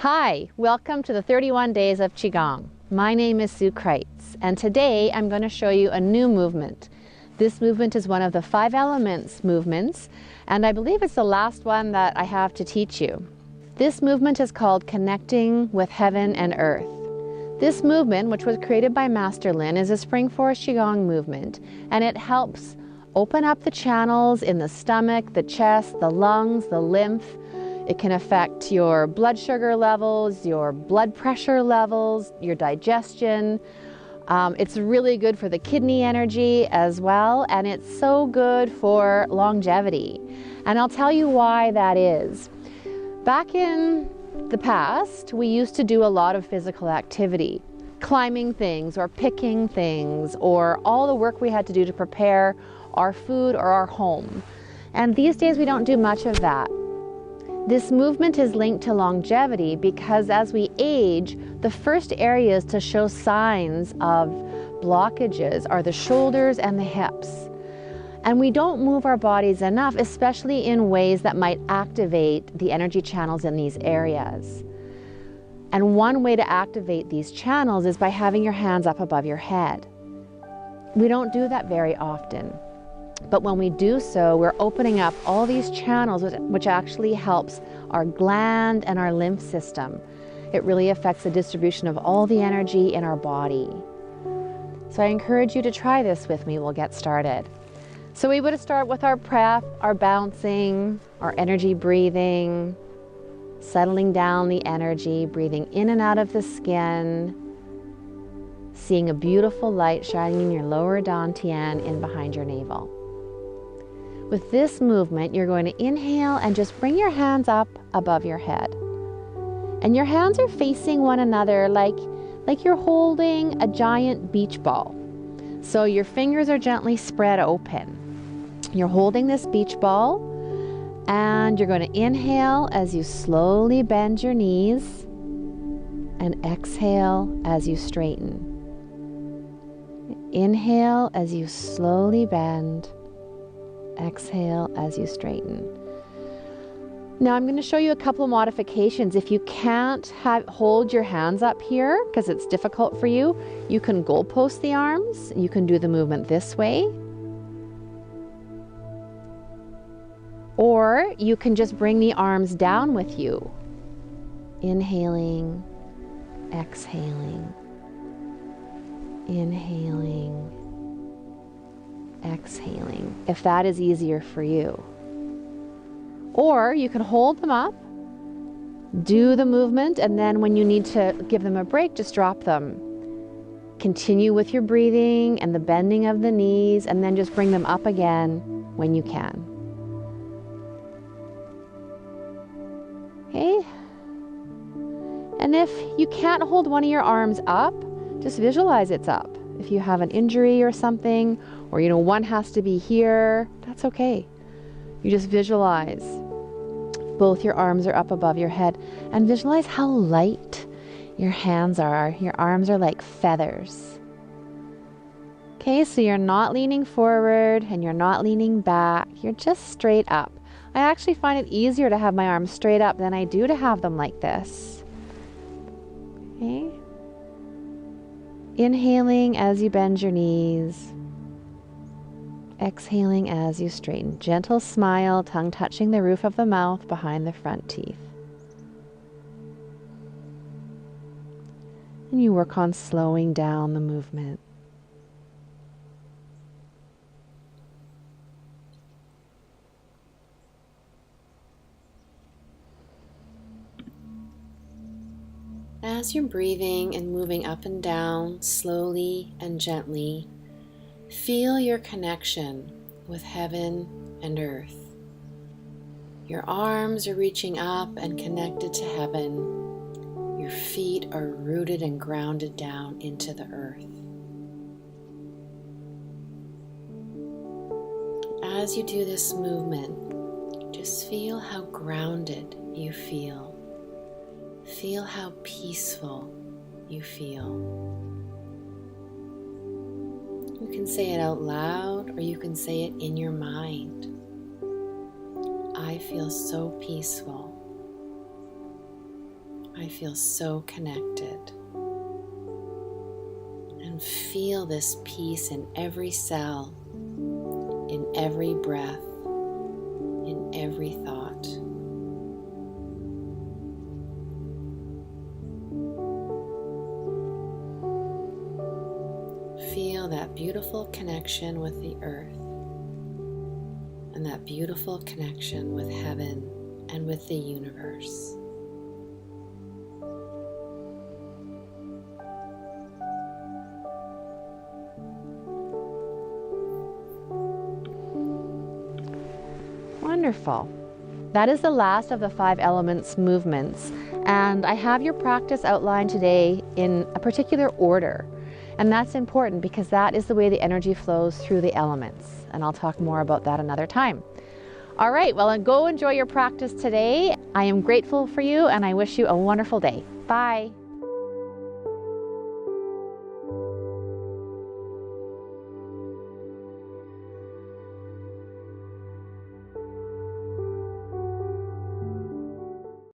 Hi, welcome to the 31 Days of Qigong. My name is Sue Kreitz, and today I'm going to show you a new movement. This movement is one of the 5 elements movements, and I believe it's the last one that I have to teach you. This movement is called Connecting with Heaven and Earth. This movement, which was created by Master Lin, is a Spring Forest Qigong movement, and it helps open up the channels in the stomach, the chest, the lungs, the lymph. It can affect your blood sugar levels, your blood pressure levels, your digestion. It's really good for the kidney energy as well, and it's so good for longevity. And I'll tell you why that is. Back in the past, we used to do a lot of physical activity, climbing things or picking things, or all the work we had to do to prepare our food or our home. And these days we don't do much of that. This movement is linked to longevity because as we age, the first areas to show signs of blockages are the shoulders and the hips. And we don't move our bodies enough, especially in ways that might activate the energy channels in these areas. And one way to activate these channels is by having your hands up above your head. We don't do that very often. But when we do so, we're opening up all these channels, which actually helps our gland and our lymph system. It really affects the distribution of all the energy in our body. So I encourage you to try this with me. We'll get started. So we would start with our prep, our bouncing, our energy breathing, settling down the energy, breathing in and out of the skin, seeing a beautiful light shining in your lower dantian in behind your navel. With this movement, you're going to inhale and just bring your hands up above your head. And your hands are facing one another like you're holding a giant beach ball. So your fingers are gently spread open. You're holding this beach ball, and you're going to inhale as you slowly bend your knees and exhale as you straighten. Inhale as you slowly bend. Exhale as you straighten. Now I'm going to show you a couple of modifications. If you can't hold your hands up here because it's difficult for you, you can goalpost the arms. You can do the movement this way. Or you can just bring the arms down with you. Inhaling, exhaling, inhaling, exhaling, if that is easier for you. Or you can hold them up, do the movement, and then when you need to give them a break, just drop them. Continue with your breathing and the bending of the knees, and then just bring them up again when you can. Okay? And if you can't hold one of your arms up, just visualize it's up. If you have an injury or something, or one has to be here, that's okay. You just visualize both your arms are up above your head, and visualize how light your hands are. Your arms are like feathers. Okay, so you're not leaning forward and you're not leaning back. You're just straight up. I actually find it easier to have my arms straight up than I do to have them like this. Okay. Inhaling as you bend your knees. Exhaling as you straighten. Gentle smile, tongue touching the roof of the mouth behind the front teeth. And you work on slowing down the movement. As you're breathing and moving up and down slowly and gently, feel your connection with heaven and earth. Your arms are reaching up and connected to heaven. Your feet are rooted and grounded down into the earth. As you do this movement, just feel how grounded you feel. Feel how peaceful you feel. You can say it out loud, or you can say it in your mind. I feel so peaceful. I feel so connected. And feel this peace in every cell, in every breath, in every thought. Feel that beautiful connection with the earth and that beautiful connection with heaven and with the universe. Wonderful. That is the last of the 5 elements movements, and I have your practice outlined today in a particular order. And that's important because that is the way the energy flows through the elements. And I'll talk more about that another time. All right, well, go enjoy your practice today. I am grateful for you and I wish you a wonderful day. Bye.